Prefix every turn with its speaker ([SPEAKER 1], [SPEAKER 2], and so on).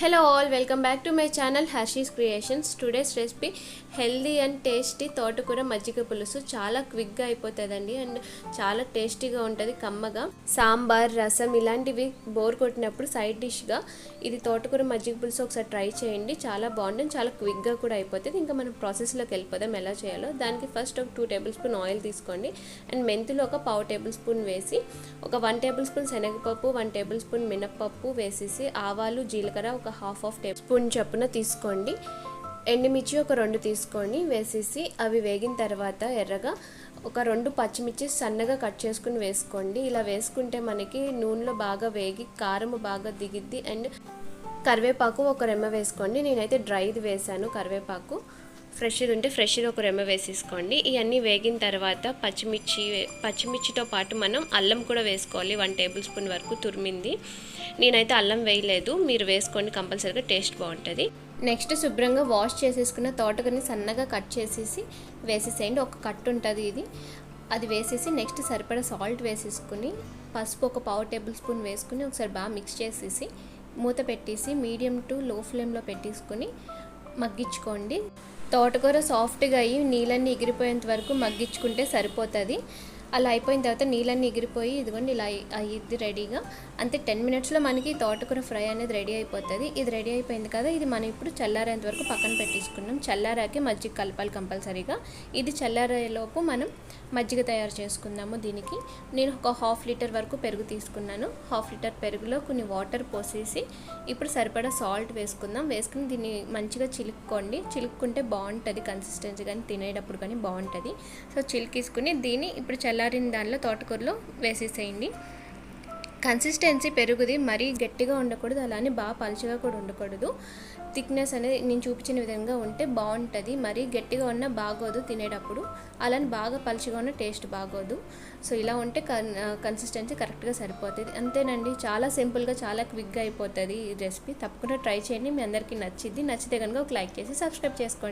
[SPEAKER 1] Hello all, welcome back to my channel Harshis Creations. Today's recipe healthy and tasty తోటకూర మజ్జిగ పులుసు. చాలా క్విక్గా అయిపోతుందండి అండ్ చాలా టేస్టీగా ఉంటుంది. కమ్మగా సాంబార్ రసం ఇలాంటివి బోర్ కొట్టినప్పుడు సైడ్ డిష్గా ఇది తోటకూర మజ్జిగ పులుసు ఒకసారి ట్రై చేయండి. చాలా బాగుంటుంది, చాలా క్విక్గా కూడా అయిపోతుంది. ఇంకా మనం ప్రాసెస్లోకి వెళ్ళిపోదాం ఎలా చేయాలో. దానికి ఫస్ట్ ఒక 2 టేబుల్ స్పూన్ ఆయిల్ తీసుకోండి అండ్ మెంతులు ఒక 1/2 టేబుల్ స్పూన్ వేసి ఒక 1 టేబుల్ స్పూన్ శనగపప్పు 1 టేబుల్ స్పూన్ మినప్పప్పు వేసేసి ఆవాలు జీలకర్ర ఒక హాఫ్ టేబుల్ స్పూన్ చొప్పున తీసుకోండి. ఎండుమిర్చి ఒక 2 తీసుకొని వేసేసి అవి వేగిన తర్వాత ఎర్రగా ఒక 2 పచ్చిమిర్చి సన్నగా కట్ చేసుకుని వేసుకోండి. ఇలా వేసుకుంటే మనకి నూనెలో బాగా వేగి కారం బాగా దిగిద్ది. అండ్ కరివేపాకు ఒక రెమ్మ వేసుకోండి. నేనైతే డ్రైది వేసాను. కరివేపాకు ఫ్రెష్ది ఉంటే ఫ్రెష్ది ఒక రెమ్మ వేసేసుకోండి. ఇవన్నీ వేగిన తర్వాత పచ్చిమిర్చితో పాటు మనం అల్లం కూడా వేసుకోవాలి. 1 టేబుల్ స్పూన్ వరకు తురిమింది. నేనైతే అల్లం వేయలేదు, మీరు వేసుకోండి, కంపల్సరీగా టేస్ట్ బాగుంటుంది. నెక్స్ట్ శుభ్రంగా వాష్ చేసేసుకున్న తోటకూరని సన్నగా కట్ చేసేసి వేసేసేయండి. ఒక కట్ ఉంటుంది ఇది, అది వేసేసి నెక్స్ట్ సరిపడా సాల్ట్ వేసేసుకుని పసుపు ఒక 1/2 టేబుల్ స్పూన్ వేసుకుని ఒకసారి బాగా మిక్స్ చేసేసి మూత పెట్టేసి మీడియం టు లో ఫ్లేమ్లో పెట్టేసుకుని మగ్గించుకోండి. తోటకూర సాఫ్ట్గా అయ్యి నీళ్ళన్నీ ఎగిరిపోయేంత వరకు మగ్గించుకుంటే సరిపోతుంది. అలా అయిపోయిన తర్వాత నీళ్ళన్నీ ఎగిరిపోయి ఇదిగోండి ఇలా అయ్యిద్ది రెడీగా. అంతే 10 మినిట్స్లో మనకి తోటకూర ఫ్రై అనేది రెడీ అయిపోతుంది. ఇది రెడీ అయిపోయింది కదా, ఇది మనం ఇప్పుడు చల్లారేంత వరకు పక్కన పెట్టేసుకున్నాం. చల్లారాకే మజ్జిగ కలపాలి కంపల్సరీగా. ఇది చల్లారేలోపు మనం మజ్జిగ తయారు చేసుకుందాము. దీనికి నేను ఒక 1/2 లీటర్ వరకు పెరుగు తీసుకున్నాను. 1/2 లీటర్ పెరుగులో కొన్ని వాటర్ పోసేసి ఇప్పుడు సరిపడా సాల్ట్ వేసుకుందాం. వేసుకుని దీన్ని మంచిగా చిలుక్కోండి. చిలుక్కుంటే బాగుంటుంది, కన్సిస్టెన్సీ కానీ తినేటప్పుడు కానీ బాగుంటుంది. సో చిలికేసుకుని దీన్ని ఇప్పుడు చల్లారిన దానిలో తోటకూరలో వేసేసేయండి. కన్సిస్టెన్సీ పెరుగుది మరీ గట్టిగా ఉండకూడదు, అలానే బాగా పలుచగా కూడా ఉండకూడదు. థిక్నెస్ అనేది నేను చూపించిన విధంగా ఉంటే బాగుంటుంది. మరీ గట్టిగా ఉన్నా బాగోదు తినేటప్పుడు, అలానే బాగా పలుచగా ఉన్న టేస్ట్ బాగోదు. సో ఇలా ఉంటే కన్సిస్టెన్సీ కరెక్ట్గా సరిపోతుంది. అంతేనండి, చాలా సింపుల్గా చాలా క్విక్గా అయిపోతుంది ఈ రెసిపీ. తప్పకుండా ట్రై చేయండి, మీ అందరికీ నచ్చితే కనుక ఒక లైక్ చేసి సబ్స్క్రైబ్ చేసుకోండి.